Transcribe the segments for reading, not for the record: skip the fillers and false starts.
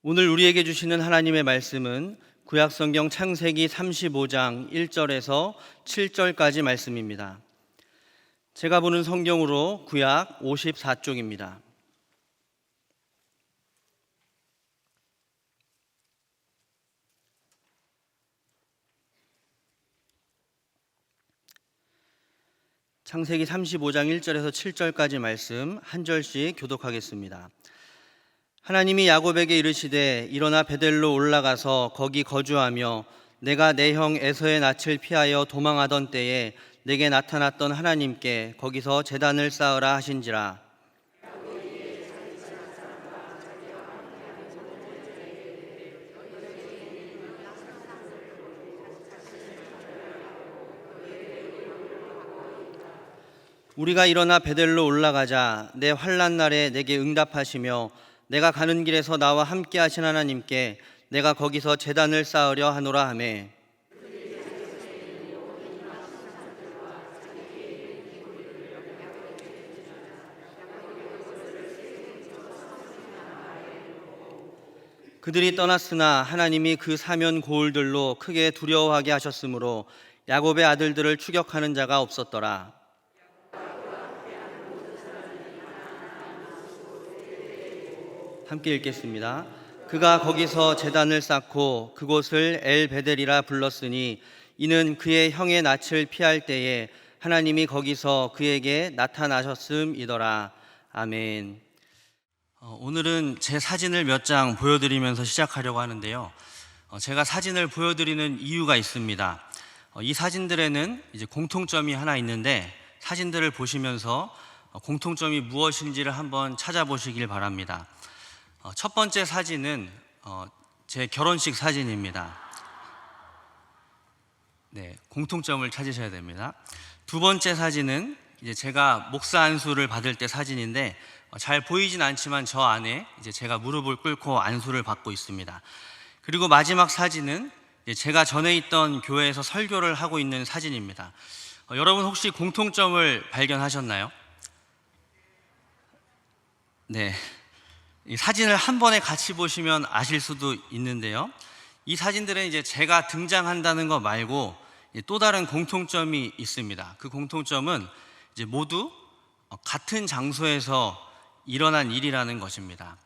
오늘 우리에게 주시는 하나님의 말씀은 구약성경 창세기 35장 1절에서 7절까지 말씀입니다. 제가 보는 성경으로 구약 54쪽입니다. 창세기 35장 1절에서 7절까지 말씀 한 절씩 교독하겠습니다. 하나님이 야곱에게 이르시되 일어나 베델로 올라가서 거기 거주하며 내가 내 형 에서의 낯을 피하여 도망하던 때에 내게 나타났던 하나님께 거기서 제단을 쌓으라 하신지라. 우리가 일어나 베델로 올라가자 내 환난 날에 내게 응답하시며 내가 가는 길에서 나와 함께 하신 하나님께 내가 거기서 제단을 쌓으려 하노라 하매. 그들이 떠났으나 하나님이 그 사면 고을들로 크게 두려워하게 하셨으므로 야곱의 아들들을 추격하는 자가 없었더라. 함께 읽겠습니다. 그가 거기서 제단을 쌓고 그곳을 엘베델이라 불렀으니 이는 그의 형의 낯을 피할 때에 하나님이 거기서 그에게 나타나셨음이더라. 아멘. 오늘은 제 사진을 몇 장 보여드리면서 시작하려고 하는데요. 제가 사진을 보여드리는 이유가 있습니다. 이 사진들에는 이제 공통점이 하나 있는데 사진들을 보시면서 공통점이 무엇인지를 한번 찾아보시길 바랍니다. 첫 번째 사진은 제 결혼식 사진입니다. 네, 공통점을 찾으셔야 됩니다. 두 번째 사진은 이제 제가 목사 안수를 받을 때 사진인데 잘 보이진 않지만 저 안에 이제 제가 무릎을 꿇고 안수를 받고 있습니다. 그리고 마지막 사진은 제가 전에 있던 교회에서 설교를 하고 있는 사진입니다. 여러분 혹시 공통점을 발견하셨나요? 네. 이 사진을 한 번에 같이 보시면 아실 수도 있는데요. 이 사진들은 이제 제가 등장한다는 것 말고 또 다른 공통점이 있습니다. 그 공통점은 이제 모두 같은 장소에서 일어난 일이라는 것입니다.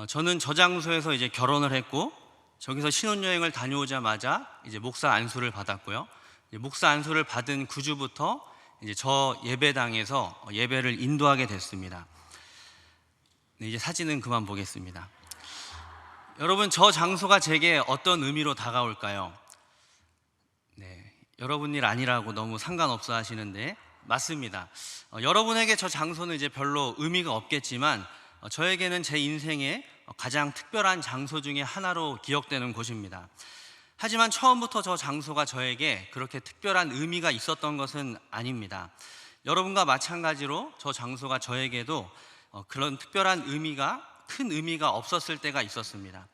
저는 저 장소에서 이제 결혼을 했고 저기서 신혼여행을 다녀오자마자 이제 목사 안수를 받았고요. 목사 안수를 받은 9주부터 이제 저 예배당에서 예배를 인도하게 됐습니다. 네, 이제 사진은 그만 보겠습니다. 여러분, 저 장소가 제게 어떤 의미로 다가올까요? 네, 여러분 일 아니라고 너무 상관없어 하시는데 맞습니다. 여러분에게 저 장소는 이제 별로 의미가 없겠지만 저에게는 제 인생의 가장 특별한 장소 중에 하나로 기억되는 곳입니다. 하지만 처음부터 저 장소가 저에게 그렇게 특별한 의미가 있었던 것은 아닙니다. 여러분과 마찬가지로 저 장소가 저에게도 그런 특별한 의미가, 큰 의미가 없었을 때가 있었습니다.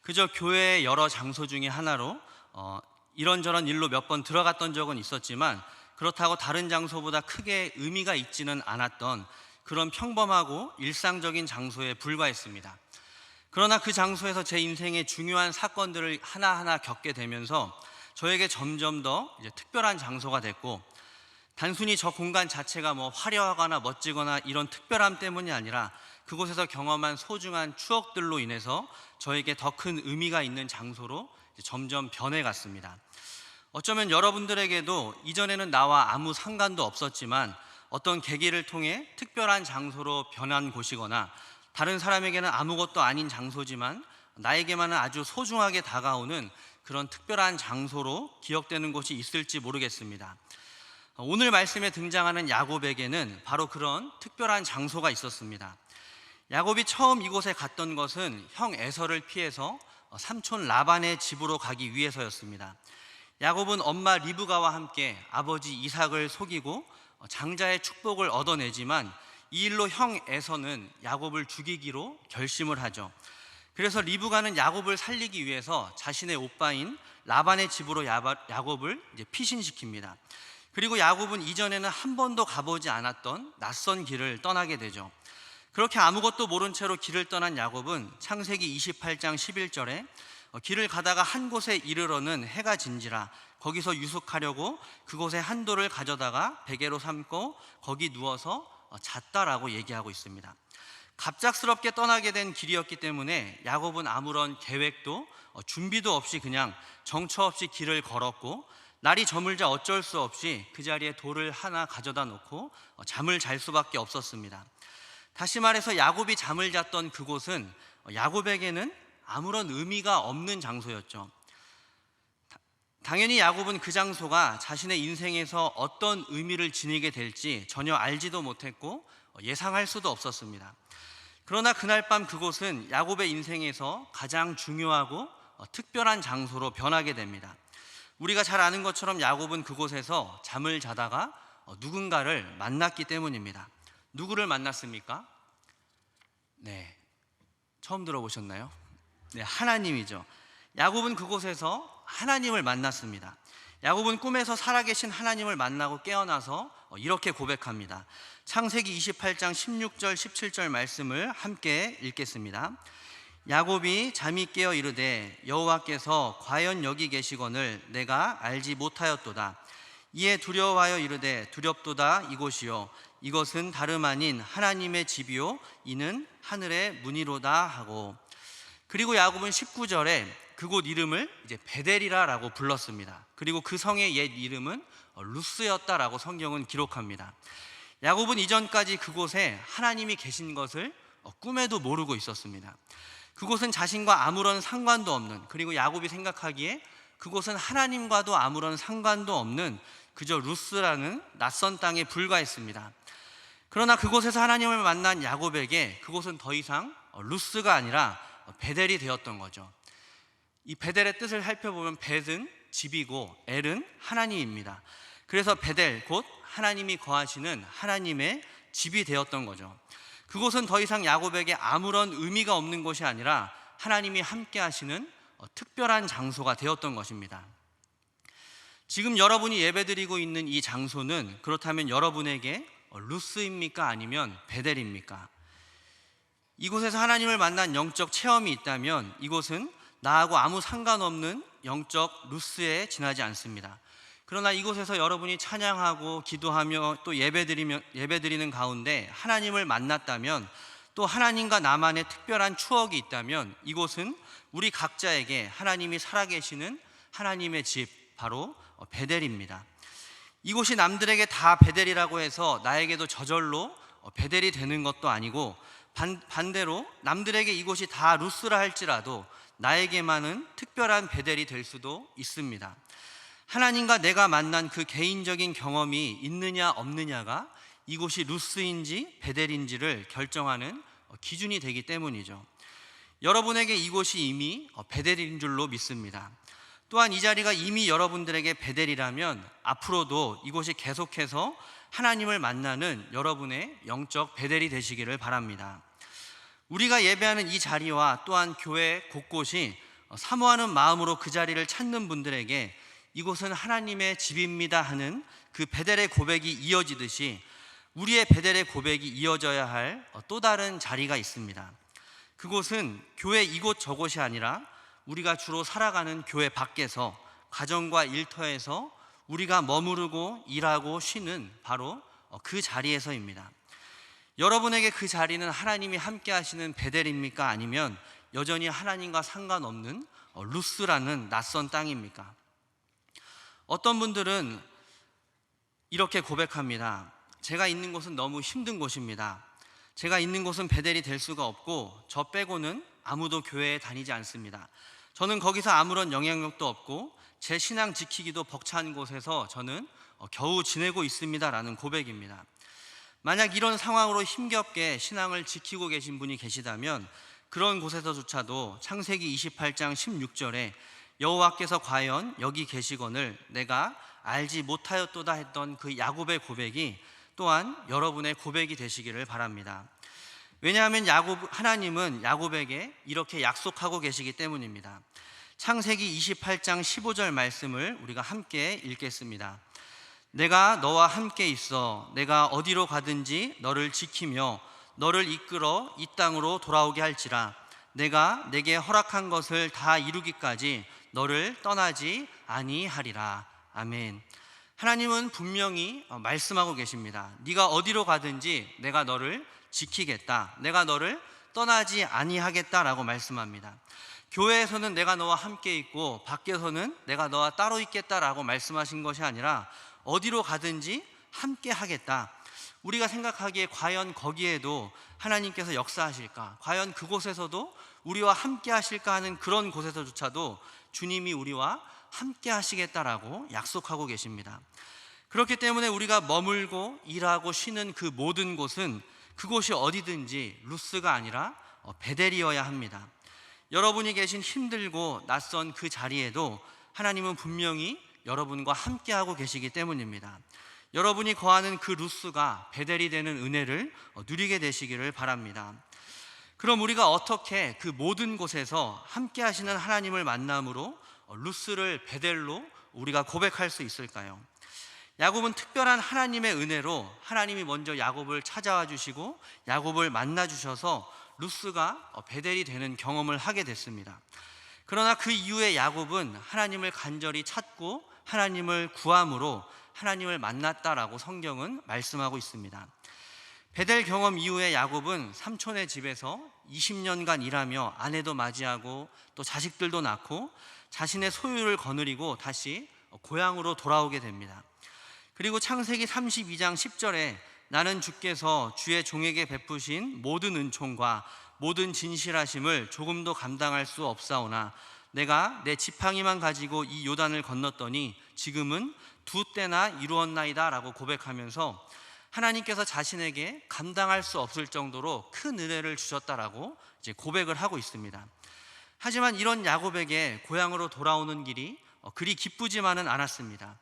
그저 교회의 여러 장소 중에 하나로 이런저런 일로 몇 번 들어갔던 적은 있었지만 그렇다고 다른 장소보다 크게 의미가 있지는 않았던 그런 평범하고 일상적인 장소에 불과했습니다. 그러나 그 장소에서 제 인생의 중요한 사건들을 하나하나 겪게 되면서 저에게 점점 더 이제 특별한 장소가 됐고, 단순히 저 공간 자체가 뭐 화려하거나 멋지거나 이런 특별함 때문이 아니라 그곳에서 경험한 소중한 추억들로 인해서 저에게 더 큰 의미가 있는 장소로 점점 변해갔습니다. 어쩌면 여러분들에게도 이전에는 나와 아무 상관도 없었지만 어떤 계기를 통해 특별한 장소로 변한 곳이거나 다른 사람에게는 아무것도 아닌 장소지만 나에게만은 아주 소중하게 다가오는 그런 특별한 장소로 기억되는 곳이 있을지 모르겠습니다. 오늘 말씀에 등장하는 야곱에게는 바로 그런 특별한 장소가 있었습니다. 야곱이 처음 이곳에 갔던 것은 형 에서를 피해서 삼촌 라반의 집으로 가기 위해서였습니다. 야곱은 엄마 리브가와 함께 아버지 이삭을 속이고 장자의 축복을 얻어내지만 이 일로 형 에서는 야곱을 죽이기로 결심을 하죠. 그래서 리브가는 야곱을 살리기 위해서 자신의 오빠인 라반의 집으로 야곱을 피신시킵니다. 그리고 야곱은 이전에는 한 번도 가보지 않았던 낯선 길을 떠나게 되죠. 그렇게 아무것도 모른 채로 길을 떠난 야곱은 창세기 28장 11절에 길을 가다가 한 곳에 이르러는 해가 진지라 거기서 유숙하려고 그곳에 한 돌을 가져다가 베개로 삼고 거기 누워서 잤다라고 얘기하고 있습니다. 갑작스럽게 떠나게 된 길이었기 때문에 야곱은 아무런 계획도 준비도 없이 그냥 정처 없이 길을 걸었고, 날이 저물자 어쩔 수 없이 그 자리에 돌을 하나 가져다 놓고 잠을 잘 수밖에 없었습니다. 다시 말해서 야곱이 잠을 잤던 그곳은 야곱에게는 아무런 의미가 없는 장소였죠. 당연히 야곱은 그 장소가 자신의 인생에서 어떤 의미를 지니게 될지 전혀 알지도 못했고 예상할 수도 없었습니다. 그러나 그날 밤 그곳은 야곱의 인생에서 가장 중요하고 특별한 장소로 변하게 됩니다. 우리가 잘 아는 것처럼 야곱은 그곳에서 잠을 자다가 누군가를 만났기 때문입니다. 누구를 만났습니까? 네, 처음 들어보셨나요? 네, 하나님이죠. 야곱은 그곳에서 하나님을 만났습니다. 야곱은 꿈에서 살아계신 하나님을 만나고 깨어나서 이렇게 고백합니다. 창세기 28장 16절 17절 말씀을 함께 읽겠습니다. 야곱이 잠이 깨어 이르되 여호와께서 과연 여기 계시거늘 내가 알지 못하였도다. 이에 두려워하여 이르되 두렵도다 이곳이요 이것은 다름 아닌 하나님의 집이요 이는 하늘의 문이로다 하고, 그리고 야곱은 19절에 그곳 이름을 이제 베델이라라고 불렀습니다. 그리고 그 성의 옛 이름은 루스였다라고 성경은 기록합니다. 야곱은 이전까지 그곳에 하나님이 계신 것을 꿈에도 모르고 있었습니다. 그곳은 자신과 아무런 상관도 없는, 그리고 야곱이 생각하기에 그곳은 하나님과도 아무런 상관도 없는 그저 루스라는 낯선 땅에 불과했습니다. 그러나 그곳에서 하나님을 만난 야곱에게 그곳은 더 이상 루스가 아니라 베델이 되었던 거죠. 이 베델의 뜻을 살펴보면 벳은 집이고 엘은 하나님입니다. 그래서 베델 곧 하나님이 거하시는 하나님의 집이 되었던 거죠. 그곳은 더 이상 야곱에게 아무런 의미가 없는 곳이 아니라 하나님이 함께 하시는 특별한 장소가 되었던 것입니다. 지금 여러분이 예배드리고 있는 이 장소는 그렇다면 여러분에게 루스입니까? 아니면 베델입니까? 이곳에서 하나님을 만난 영적 체험이 있다면 이곳은 나하고 아무 상관없는 영적 루스에 지나지 않습니다. 그러나 이곳에서 여러분이 찬양하고 기도하며 또 예배드리는 가운데 하나님을 만났다면, 또 하나님과 나만의 특별한 추억이 있다면 이곳은 우리 각자에게 하나님이 살아계시는 하나님의 집, 바로 베델입니다. 이곳이 남들에게 다 베델이라고 해서 나에게도 저절로 베델이 되는 것도 아니고, 반대로 남들에게 이곳이 다 루스라 할지라도 나에게만은 특별한 베델이 될 수도 있습니다. 하나님과 내가 만난 그 개인적인 경험이 있느냐 없느냐가 이곳이 루스인지 베델인지를 결정하는 기준이 되기 때문이죠. 여러분에게 이곳이 이미 베델인 줄로 믿습니다. 또한 이 자리가 이미 여러분들에게 베델이라면 앞으로도 이곳이 계속해서 하나님을 만나는 여러분의 영적 베델이 되시기를 바랍니다. 우리가 예배하는 이 자리와 또한 교회 곳곳이 사모하는 마음으로 그 자리를 찾는 분들에게 이곳은 하나님의 집입니다 하는 그 베델의 고백이 이어지듯이 우리의 베델의 고백이 이어져야 할 또 다른 자리가 있습니다. 그곳은 교회 이곳 저곳이 아니라 우리가 주로 살아가는 교회 밖에서, 가정과 일터에서 우리가 머무르고 일하고 쉬는 바로 그 자리에서입니다. 여러분에게 그 자리는 하나님이 함께 하시는 베델입니까? 아니면 여전히 하나님과 상관없는 루스라는 낯선 땅입니까? 어떤 분들은 이렇게 고백합니다. 제가 있는 곳은 너무 힘든 곳입니다. 제가 있는 곳은 베델이 될 수가 없고 저 빼고는 아무도 교회에 다니지 않습니다. 저는 거기서 아무런 영향력도 없고 제 신앙 지키기도 벅찬 곳에서 저는 겨우 지내고 있습니다 라는 고백입니다. 만약 이런 상황으로 힘겹게 신앙을 지키고 계신 분이 계시다면 그런 곳에서조차도 창세기 28장 16절에 여호와께서 과연 여기 계시거늘 내가 알지 못하였도다 했던 그 야곱의 고백이 또한 여러분의 고백이 되시기를 바랍니다. 왜냐하면 하나님은 야곱에게 이렇게 약속하고 계시기 때문입니다. 창세기 28장 15절 말씀을 우리가 함께 읽겠습니다. 내가 너와 함께 있어 내가 어디로 가든지 너를 지키며 너를 이끌어 이 땅으로 돌아오게 할지라. 내가 내게 허락한 것을 다 이루기까지 너를 떠나지 아니하리라. 아멘. 하나님은 분명히 말씀하고 계십니다. 네가 어디로 가든지 내가 너를 지키겠다. 내가 너를 떠나지 아니하겠다라고 말씀합니다. 교회에서는 내가 너와 함께 있고 밖에서는 내가 너와 따로 있겠다라고 말씀하신 것이 아니라 어디로 가든지 함께 하겠다. 우리가 생각하기에 과연 거기에도 하나님께서 역사하실까? 과연 그곳에서도 우리와 함께 하실까 하는 그런 곳에서조차도 주님이 우리와 함께 하시겠다라고 약속하고 계십니다. 그렇기 때문에 우리가 머물고 일하고 쉬는 그 모든 곳은 그곳이 어디든지 루스가 아니라 베델이어야 합니다. 여러분이 계신 힘들고 낯선 그 자리에도 하나님은 분명히 여러분과 함께하고 계시기 때문입니다. 여러분이 거하는 그 루스가 베델이 되는 은혜를 누리게 되시기를 바랍니다. 그럼 우리가 어떻게 그 모든 곳에서 함께 하시는 하나님을 만남으로 루스를 베델로 우리가 고백할 수 있을까요? 야곱은 특별한 하나님의 은혜로 하나님이 먼저 야곱을 찾아와 주시고 야곱을 만나 주셔서 루스가 베델이 되는 경험을 하게 됐습니다. 그러나 그 이후에 야곱은 하나님을 간절히 찾고 하나님을 구함으로 하나님을 만났다라고 성경은 말씀하고 있습니다. 베델 경험 이후에 야곱은 삼촌의 집에서 20년간 일하며 아내도 맞이하고 또 자식들도 낳고 자신의 소유를 거느리고 다시 고향으로 돌아오게 됩니다. 그리고 창세기 32장 10절에 나는 주께서 주의 종에게 베푸신 모든 은총과 모든 진실하심을 조금도 감당할 수 없사오나 내가 내 지팡이만 가지고 이 요단을 건넜더니 지금은 2때나 이루었나이다 라고 고백하면서 하나님께서 자신에게 감당할 수 없을 정도로 큰 은혜를 주셨다라고 이제 고백을 하고 있습니다. 하지만 이런 야곱에게 고향으로 돌아오는 길이 그리 기쁘지만은 않았습니다.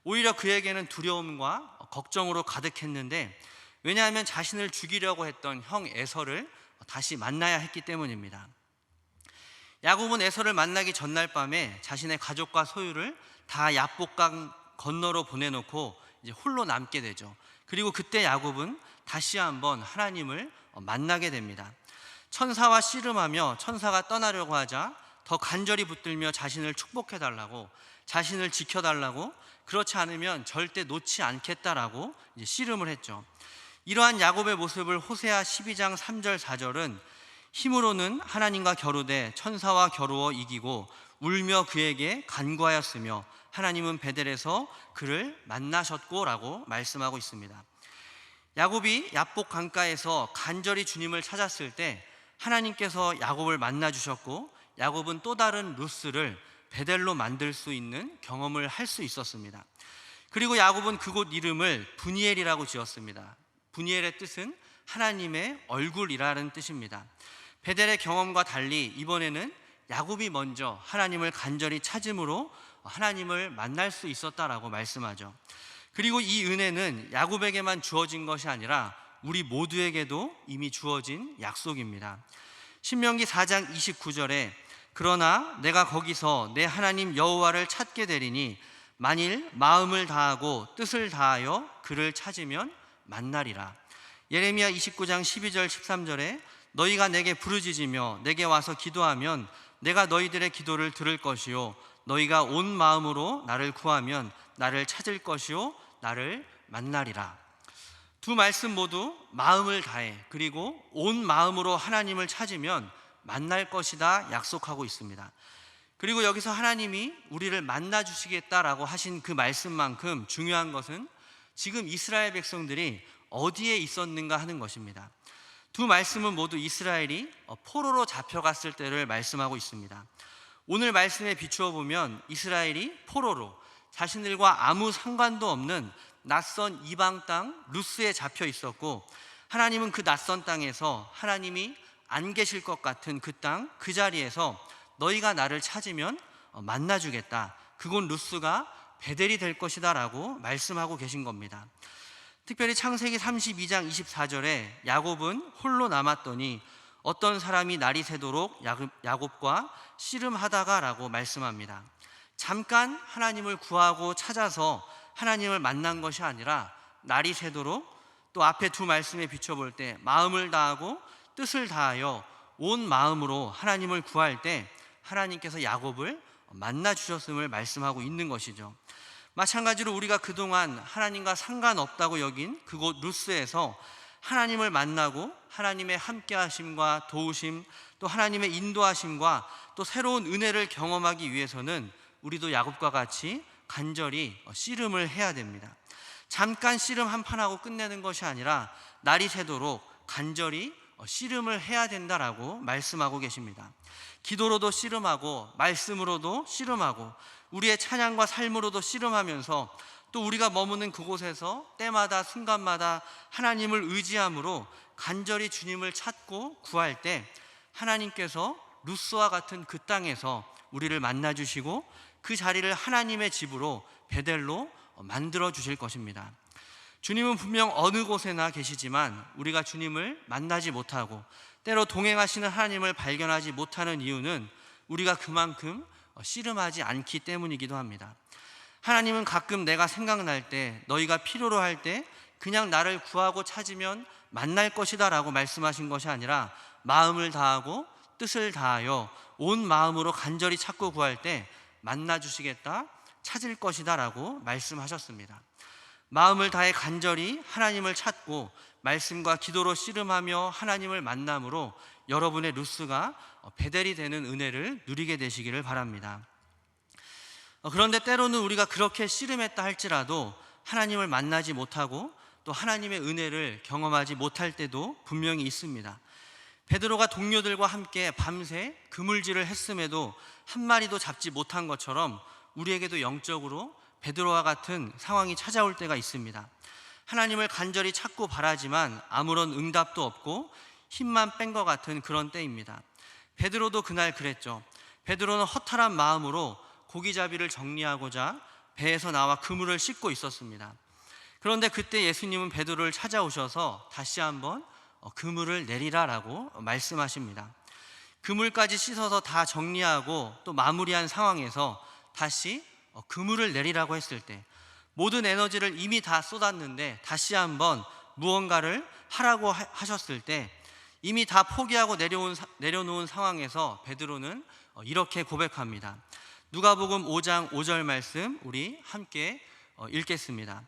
오히려 그에게는 두려움과 걱정으로 가득했는데, 왜냐하면 자신을 죽이려고 했던 형 에서를 다시 만나야 했기 때문입니다. 야곱은 에서를 만나기 전날 밤에 자신의 가족과 소유를 다 야복강 건너로 보내놓고 이제 홀로 남게 되죠. 그리고 그때 야곱은 다시 한번 하나님을 만나게 됩니다. 천사와 씨름하며 천사가 떠나려고 하자 더 간절히 붙들며 자신을 축복해달라고, 자신을 지켜달라고, 그렇지 않으면 절대 놓지 않겠다라고 이제 씨름을 했죠. 이러한 야곱의 모습을 호세아 12장 3절 4절은 힘으로는 하나님과 겨루되 천사와 겨루어 이기고 울며 그에게 간구하였으며 하나님은 베델에서 그를 만나셨고 라고 말씀하고 있습니다. 야곱이 야복 강가에서 간절히 주님을 찾았을 때 하나님께서 야곱을 만나 주셨고 야곱은 또 다른 루스를 베델로 만들 수 있는 경험을 할 수 있었습니다. 그리고 야곱은 그곳 이름을 브니엘이라고 지었습니다. 브니엘의 뜻은 하나님의 얼굴이라는 뜻입니다. 베델의 경험과 달리 이번에는 야곱이 먼저 하나님을 간절히 찾음으로 하나님을 만날 수 있었다라고 말씀하죠. 그리고 이 은혜는 야곱에게만 주어진 것이 아니라 우리 모두에게도 이미 주어진 약속입니다. 신명기 4장 29절에 그러나 내가 거기서 내 하나님 여호와를 찾게 되리니 만일 마음을 다하고 뜻을 다하여 그를 찾으면 만나리라. 예레미야 29장 12절 13절에 너희가 내게 부르짖으며 내게 와서 기도하면 내가 너희들의 기도를 들을 것이요 너희가 온 마음으로 나를 구하면 나를 찾을 것이요 나를 만나리라. 두 말씀 모두 마음을 다해 그리고 온 마음으로 하나님을 찾으면 만날 것이다 약속하고 있습니다. 그리고 여기서 하나님이 우리를 만나 주시겠다라고 하신 그 말씀만큼 중요한 것은 지금 이스라엘 백성들이 어디에 있었는가 하는 것입니다. 두 말씀은 모두 이스라엘이 포로로 잡혀갔을 때를 말씀하고 있습니다. 오늘 말씀에 비추어 보면 이스라엘이 포로로 자신들과 아무 상관도 없는 낯선 이방 땅 루스에 잡혀 있었고, 하나님은 그 낯선 땅에서 하나님이 안 계실 것 같은 그 땅, 그 자리에서 너희가 나를 찾으면 만나주겠다, 그곳 루스가 베델이 될 것이다 라고 말씀하고 계신 겁니다. 특별히 창세기 32장 24절에 야곱은 홀로 남았더니 어떤 사람이 날이 새도록 야곱과 씨름하다가 라고 말씀합니다. 잠깐 하나님을 구하고 찾아서 하나님을 만난 것이 아니라 날이 새도록 또 앞에 두 말씀에 비춰볼 때 마음을 다하고 뜻을 다하여 온 마음으로 하나님을 구할 때 하나님께서 야곱을 만나 주셨음을 말씀하고 있는 것이죠. 마찬가지로 우리가 그동안 하나님과 상관없다고 여긴 그곳 루스에서 하나님을 만나고 하나님의 함께하심과 도우심, 또 하나님의 인도하심과 또 새로운 은혜를 경험하기 위해서는 우리도 야곱과 같이 간절히 씨름을 해야 됩니다. 잠깐 씨름 한판 하고 끝내는 것이 아니라 날이 새도록 간절히 씨름을 해야 된다라고 말씀하고 계십니다. 기도로도 씨름하고 말씀으로도 씨름하고 우리의 찬양과 삶으로도 씨름하면서 또 우리가 머무는 그곳에서 때마다 순간마다 하나님을 의지함으로 간절히 주님을 찾고 구할 때 하나님께서 루스와 같은 그 땅에서 우리를 만나 주시고 그 자리를 하나님의 집으로 베델로 만들어 주실 것입니다. 주님은 분명 어느 곳에나 계시지만 우리가 주님을 만나지 못하고 때로 동행하시는 하나님을 발견하지 못하는 이유는 우리가 그만큼 씨름하지 않기 때문이기도 합니다. 하나님은 가끔 내가 생각날 때, 너희가 필요로 할 때 그냥 나를 구하고 찾으면 만날 것이다 라고 말씀하신 것이 아니라 마음을 다하고 뜻을 다하여 온 마음으로 간절히 찾고 구할 때 만나 주시겠다, 찾을 것이다 라고 말씀하셨습니다. 마음을 다해 간절히 하나님을 찾고 말씀과 기도로 씨름하며 하나님을 만남으로 여러분의 루스가 베델이 되는 은혜를 누리게 되시기를 바랍니다. 그런데 때로는 우리가 그렇게 씨름했다 할지라도 하나님을 만나지 못하고 또 하나님의 은혜를 경험하지 못할 때도 분명히 있습니다. 베드로가 동료들과 함께 밤새 그물질을 했음에도 한 마리도 잡지 못한 것처럼 우리에게도 영적으로 베드로와 같은 상황이 찾아올 때가 있습니다. 하나님을 간절히 찾고 바라지만 아무런 응답도 없고 힘만 뺀 것 같은 그런 때입니다. 베드로도 그날 그랬죠. 베드로는 허탈한 마음으로 고기잡이를 정리하고자 배에서 나와 그물을 씻고 있었습니다. 그런데 그때 예수님은 베드로를 찾아오셔서 다시 한번 그물을 내리라라고 말씀하십니다. 그물까지 씻어서 다 정리하고 또 마무리한 상황에서 다시 그물을 내리라고 했을 때 모든 에너지를 이미 다 쏟았는데 다시 한번 무언가를 하라고 하셨을 때 이미 다 포기하고 내려놓은 상황에서 베드로는 이렇게 고백합니다. 누가복음 5장 5절 말씀 우리 함께 읽겠습니다.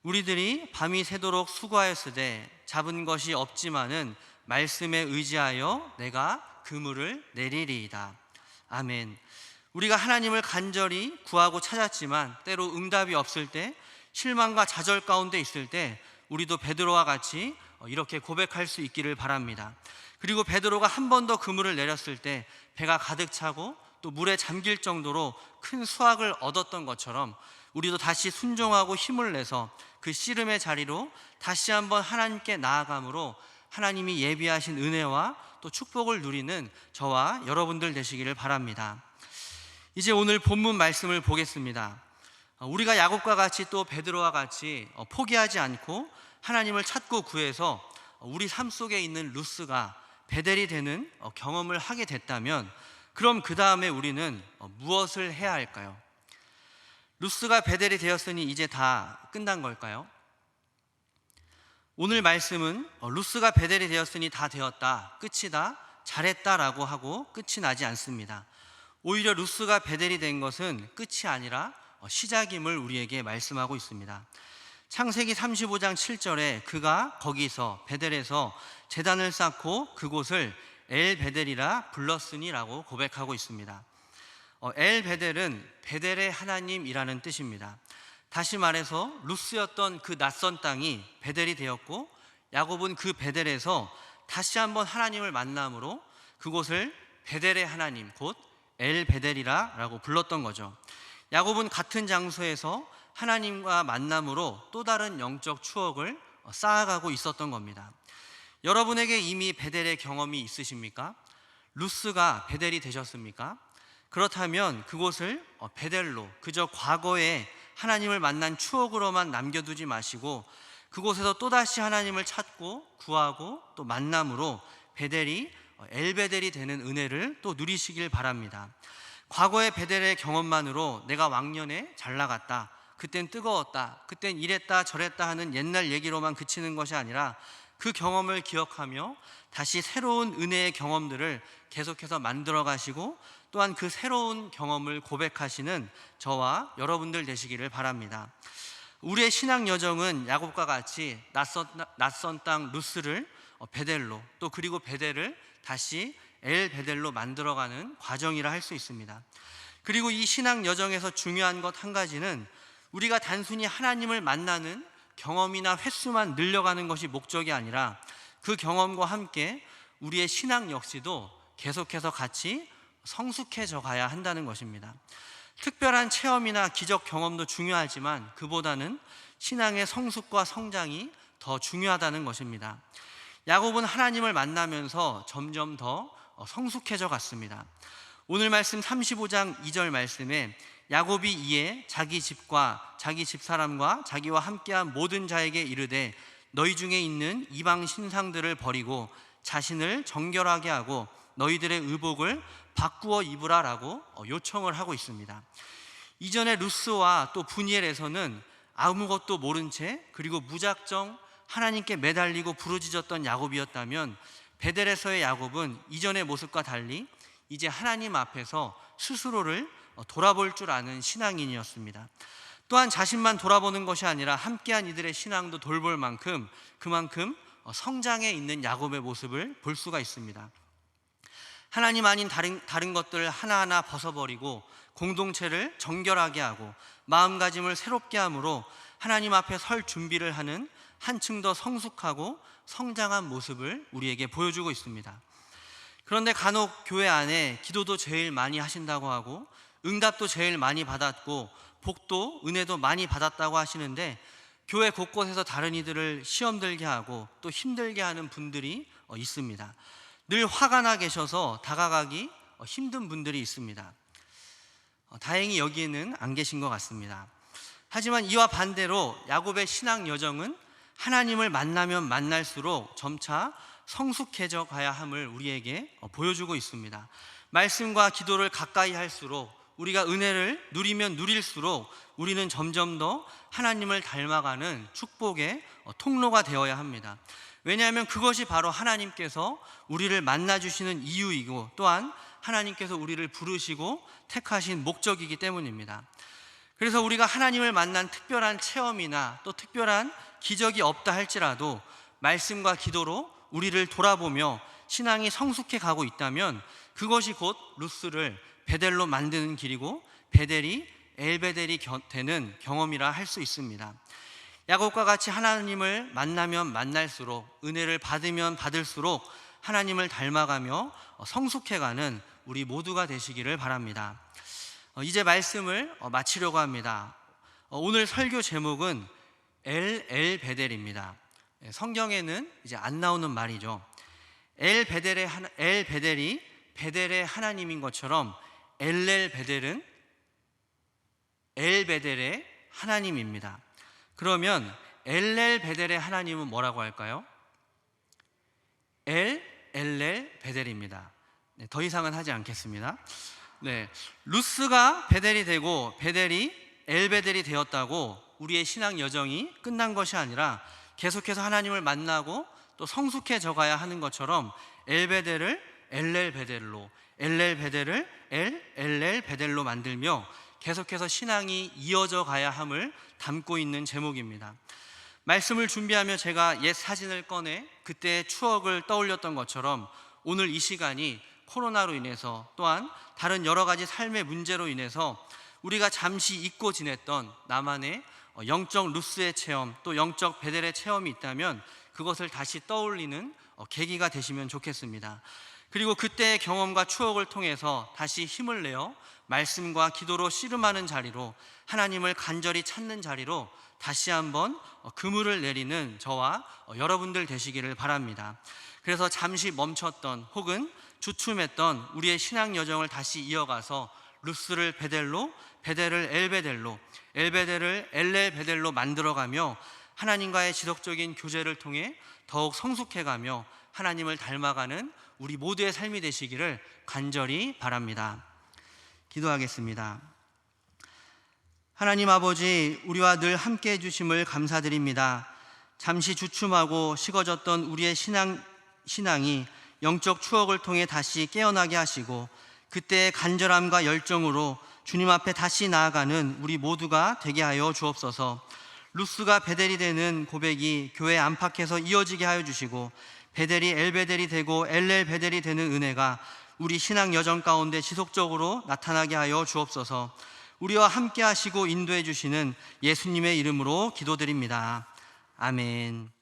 우리들이 밤이 새도록 수고하였으되 잡은 것이 없지만은 말씀에 의지하여 내가 그물을 내리리이다. 아멘. 우리가 하나님을 간절히 구하고 찾았지만 때로 응답이 없을 때 실망과 좌절 가운데 있을 때 우리도 베드로와 같이 이렇게 고백할 수 있기를 바랍니다. 그리고 베드로가 한 번 더 그물을 내렸을 때 배가 가득 차고 또 물에 잠길 정도로 큰 수확을 얻었던 것처럼 우리도 다시 순종하고 힘을 내서 그 씨름의 자리로 다시 한번 하나님께 나아감으로 하나님이 예비하신 은혜와 또 축복을 누리는 저와 여러분들 되시기를 바랍니다. 이제 오늘 본문 말씀을 보겠습니다. 우리가 야곱과 같이 또 베드로와 같이 포기하지 않고 하나님을 찾고 구해서 우리 삶 속에 있는 루스가 베델이 되는 경험을 하게 됐다면 그럼 그 다음에 우리는 무엇을 해야 할까요? 루스가 베델이 되었으니 이제 다 끝난 걸까요? 오늘 말씀은 루스가 베델이 되었으니 다 되었다, 끝이다, 잘했다라고 하고 끝이 나지 않습니다. 오히려 루스가 베델이 된 것은 끝이 아니라 시작임을 우리에게 말씀하고 있습니다. 창세기 35장 7절에 그가 거기서 베델에서 제단을 쌓고 그곳을 엘 베델이라 불렀으니라고 고백하고 있습니다. 엘 베델은 베델의 하나님이라는 뜻입니다. 다시 말해서 루스였던 그 낯선 땅이 베델이 되었고 야곱은 그 베델에서 다시 한번 하나님을 만남으로 그곳을 베델의 하나님 곧 엘 베델이라고 불렀던 거죠. 야곱은 같은 장소에서 하나님과 만남으로 또 다른 영적 추억을 쌓아가고 있었던 겁니다. 여러분에게 이미 베델의 경험이 있으십니까? 루스가 베델이 되셨습니까? 그렇다면 그곳을 베델로 그저 과거에 하나님을 만난 추억으로만 남겨두지 마시고 그곳에서 또다시 하나님을 찾고 구하고 또 만남으로 베델이 엘베델이 되는 은혜를 또 누리시길 바랍니다. 과거의 베델의 경험만으로 내가 왕년에 잘 나갔다, 그땐 뜨거웠다, 그땐 이랬다 저랬다 하는 옛날 얘기로만 그치는 것이 아니라 그 경험을 기억하며 다시 새로운 은혜의 경험들을 계속해서 만들어 가시고 또한 그 새로운 경험을 고백하시는 저와 여러분들 되시기를 바랍니다. 우리의 신앙 여정은 야곱과 같이 낯선 땅 루스를 베델로, 또 그리고 베델을 다시 엘 베델로 만들어가는 과정이라 할 수 있습니다. 그리고 이 신앙 여정에서 중요한 것 한 가지는 우리가 단순히 하나님을 만나는 경험이나 횟수만 늘려가는 것이 목적이 아니라 그 경험과 함께 우리의 신앙 역시도 계속해서 같이 성숙해져 가야 한다는 것입니다. 특별한 체험이나 기적 경험도 중요하지만 그보다는 신앙의 성숙과 성장이 더 중요하다는 것입니다. 야곱은 하나님을 만나면서 점점 더 성숙해져 갔습니다. 오늘 말씀 35장 2절 말씀에 야곱이 이에 자기 집과 자기 집사람과 자기와 함께한 모든 자에게 이르되 너희 중에 있는 이방 신상들을 버리고 자신을 정결하게 하고 너희들의 의복을 바꾸어 입으라라고 요청을 하고 있습니다. 이전에 루스와 또 브니엘에서는 아무것도 모른 채 그리고 무작정 하나님께 매달리고 부르짖었던 야곱이었다면 베델에서의 야곱은 이전의 모습과 달리 이제 하나님 앞에서 스스로를 돌아볼 줄 아는 신앙인이었습니다. 또한 자신만 돌아보는 것이 아니라 함께한 이들의 신앙도 돌볼 만큼 그만큼 성장해 있는 야곱의 모습을 볼 수가 있습니다. 하나님 아닌 다른 것들을 하나하나 벗어버리고 공동체를 정결하게 하고 마음가짐을 새롭게 함으로 하나님 앞에 설 준비를 하는 한층 더 성숙하고 성장한 모습을 우리에게 보여주고 있습니다. 그런데 간혹 교회 안에 기도도 제일 많이 하신다고 하고 응답도 제일 많이 받았고 복도 은혜도 많이 받았다고 하시는데 교회 곳곳에서 다른 이들을 시험 들게 하고 또 힘들게 하는 분들이 있습니다. 늘 화가 나 계셔서 다가가기 힘든 분들이 있습니다. 다행히 여기에는 안 계신 것 같습니다. 하지만 이와 반대로 야곱의 신앙 여정은 하나님을 만나면 만날수록 점차 성숙해져 가야 함을 우리에게 보여주고 있습니다. 말씀과 기도를 가까이 할수록 우리가 은혜를 누리면 누릴수록 우리는 점점 더 하나님을 닮아가는 축복의 통로가 되어야 합니다. 왜냐하면 그것이 바로 하나님께서 우리를 만나주시는 이유이고 또한 하나님께서 우리를 부르시고 택하신 목적이기 때문입니다. 그래서 우리가 하나님을 만난 특별한 체험이나 또 특별한 기적이 없다 할지라도 말씀과 기도로 우리를 돌아보며 신앙이 성숙해 가고 있다면 그것이 곧 루스를 베델로 만드는 길이고 베델이 엘베델이 되는 경험이라 할 수 있습니다. 야곱과 같이 하나님을 만나면 만날수록 은혜를 받으면 받을수록 하나님을 닮아가며 성숙해가는 우리 모두가 되시기를 바랍니다. 이제 말씀을 마치려고 합니다. 오늘 설교 제목은 엘베델입니다. 성경에는 이제 안 나오는 말이죠. 엘베델이 베델의 하나님인 것처럼 엘벨베델은 엘베델의 하나님입니다. 그러면 엘벨베델의 하나님은 뭐라고 할까요? 엘벨베델입니다. 더 이상은 하지 않겠습니다. 루스가 베델이 되고 베델이 엘베델이 되었다고 우리의 신앙 여정이 끝난 것이 아니라 계속해서 하나님을 만나고 또 성숙해져 가야 하는 것처럼 엘베델을 엘렐베델로, 엘렐베델을 엘렐베델로 만들며 계속해서 신앙이 이어져 가야 함을 담고 있는 제목입니다. 말씀을 준비하며 제가 옛 사진을 꺼내 그때의 추억을 떠올렸던 것처럼 오늘 이 시간이 코로나로 인해서 또한 다른 여러 가지 삶의 문제로 인해서 우리가 잠시 잊고 지냈던 나만의 영적 루스의 체험 또 영적 베델의 체험이 있다면 그것을 다시 떠올리는 계기가 되시면 좋겠습니다. 그리고 그때의 경험과 추억을 통해서 다시 힘을 내어 말씀과 기도로 씨름하는 자리로 하나님을 간절히 찾는 자리로 다시 한번 그물을 내리는 저와 여러분들 되시기를 바랍니다. 그래서 잠시 멈췄던 혹은 주춤했던 우리의 신앙 여정을 다시 이어가서 루스를 베델로, 베델을 엘베델로, 엘베델을 엘렐베델로 만들어가며 하나님과의 지속적인 교제를 통해 더욱 성숙해가며 하나님을 닮아가는 우리 모두의 삶이 되시기를 간절히 바랍니다. 기도하겠습니다. 하나님 아버지, 우리와 늘 함께 해주심을 감사드립니다. 잠시 주춤하고 식어졌던 우리의 신앙이 영적 추억을 통해 다시 깨어나게 하시고, 그때의 간절함과 열정으로 주님 앞에 다시 나아가는 우리 모두가 되게 하여 주옵소서. 루스가 베델이 되는 고백이 교회 안팎에서 이어지게 하여 주시고, 베델이 엘베델이 되고 엘렐 베델이 되는 은혜가 우리 신앙 여정 가운데 지속적으로 나타나게 하여 주옵소서. 우리와 함께 하시고 인도해 주시는 예수님의 이름으로 기도드립니다. 아멘.